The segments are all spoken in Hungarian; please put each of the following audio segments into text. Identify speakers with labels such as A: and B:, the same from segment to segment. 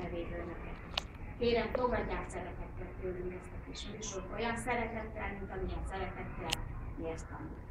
A: nevét önöket. Kérem, fogadják szeretettel tőlünk ezt a kis műsort, olyan szeretettel, mint amilyen szeretettel mi ezt tanuljuk.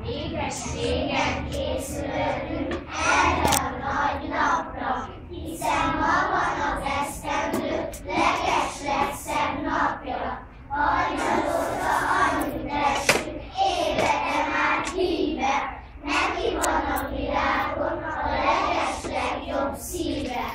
B: Égességen készülünk erre a nagy napra, hiszen ma van az esztendő legeslegszebb napja. Hajnalóta annyit esünk, évede már híve, neki van a világon a legeslegjobb szíve.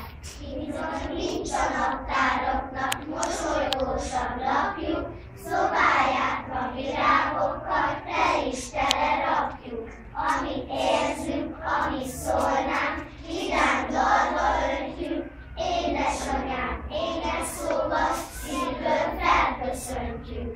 B: Bizony nincs a naptáraknak mosolygósabb lapjuk, szobáját a virágokkal fel is telerakjuk. Amit érzünk, amit szólnánk, vidám dalba öntjük. Édesanyám, édes szóval szívből felköszöntjük.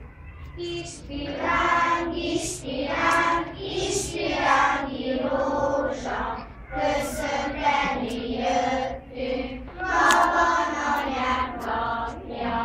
B: Ispiráng, ispiráng, ispirángi rózsa, köszönteni jöttünk, ma van anyák napja.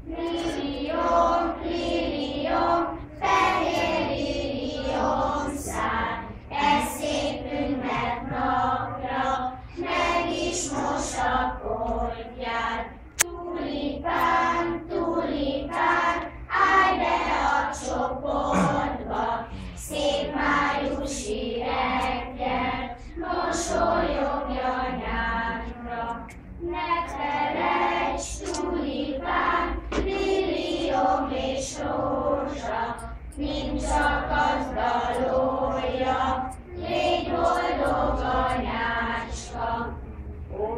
B: Lilium, lilium, fehér lilium szár, ez szép ünnepnapra, meg is mosakodjál. Tulipán, tulipán, állj be a csoportba, szép májusi reggel, mosolyogj anyádra. Ne felejts, tulipán, lilium és rózsa, mint csak az dalolja, légy boldog anyácska.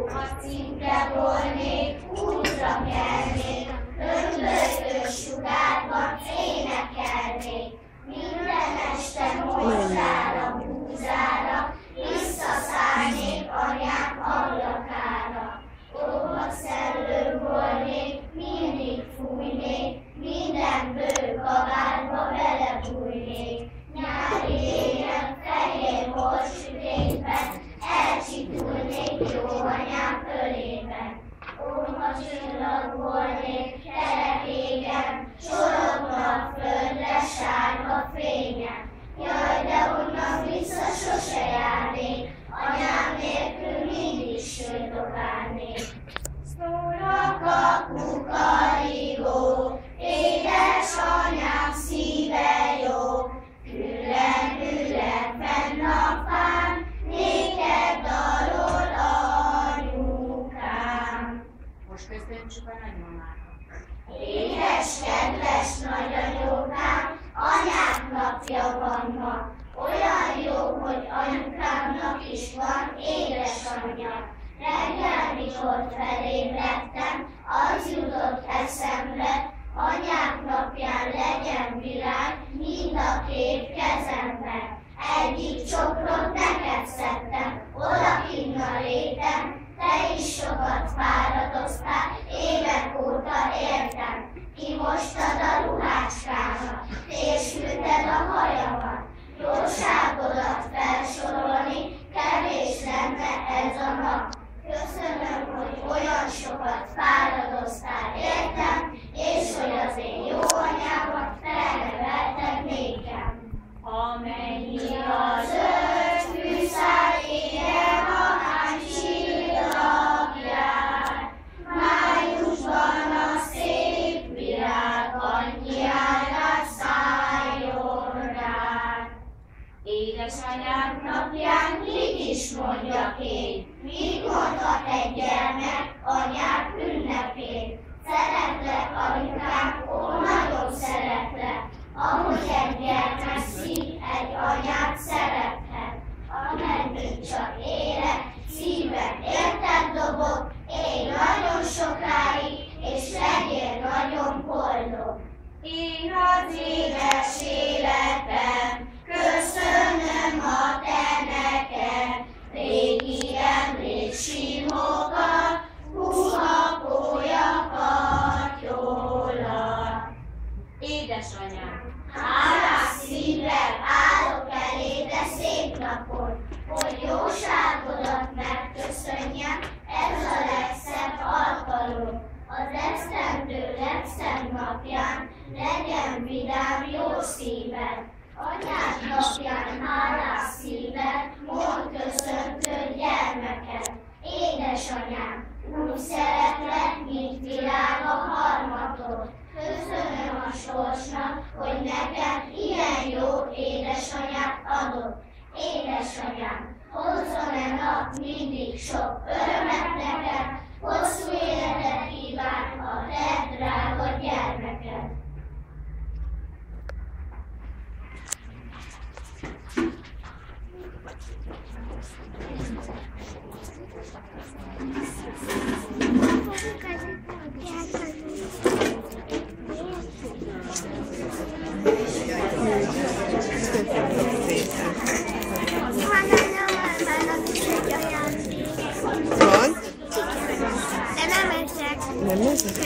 B: A cinke volnék, útra kelnék, ötlötő sugárban énekelnék, minden este morzsára, búzára, visszaszállnék anyámra.
A: köszöntsük a nagymamákat.
B: Édes, kedves nagyanyókám, anyák napja van ma. Olyan jó, hogy anyukámnak is van édesanyja. Reggel, mikor felébredtem, az jutott eszembe, anyák napján legyen virág mind a két kezemben. Egyik csokrot neked szedtem, odakinn a réten, te is sokat fáradoztál, évek óta értem. Kimostad a ruhácskámat, térsülted a hajamat, jóságodat felsorolni, kevés lenne ez a nap. Köszönöm, hogy olyan sokat fáradoztál, értem, és hogy az én jó anyámat felnevelted nékem. Amennyi a zöld fűszál égen ahány csillag jár, májusban a szép virág annyi ágát szálljon rád. Édesanyák napján mit is mondjak én? Mit mondhat egy gyermek anyák ünnepén? Szeretlek, anyukám, ó, nagyon szeretlek, ahogy egy gyermek szív egy anyát szerethet. Ameddig csak élek, szívem érted dobog, élj nagyon sokáig, és legyél nagyon boldog. Én az édes életem, köszönöm a te neked, régi emlék simogat, puha pólyakat jólad. Édesanyám, hálás szívvel állok eléd szép napon, hogy jóságodat megköszönjem, ez a legszebb alkalom. Az esztendő legszebb napján legyen vidám jó szíved. Anyád napján hálás szívvel mondd köszöntő gyermeket. Édesanyám, úgy szeretlek, mint világ a harmatot. Köszönöm a sorsnak, hogy nekem ilyen jó édesanyát adott. Édesanyám, hozzon-e nap mindig sok örömet neked, hosszú életet kíván a te drága gyermeked.
C: Van?
D: De nem ezek.
C: Nem ezek?